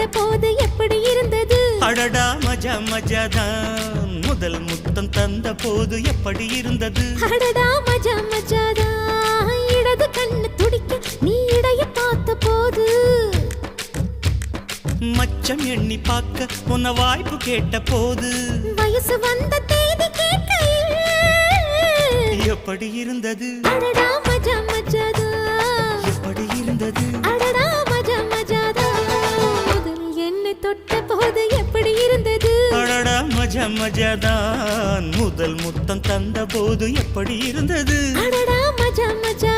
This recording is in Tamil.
போது எப்படி இருந்தது? அடடா மஜா மஜாதான் முதல் முத்தம் தந்த போது எப்படி இருந்தது? அடடா மஜா மஜாதான் இடது கண்ணு துடிக்க நீ இடைய பார்த்த போது. மச்சம் எண்ணி பார்க்க உன்ன வாய்ப்பு கேட்ட போது. வயசு வந்த தேதி கேட்கையில் எப்படி இருந்தது? அடடா மஜா மஜாதா எப்படி இருந்தது? அடடா மஜா மஜாதா முதல் என்னை தொட்ட போது எப்படி இருந்தது? அடடா மஜா மஜாதான் முதல் முத்தம் தந்த போது எப்படி இருந்தது? அடடா மஜா மஜா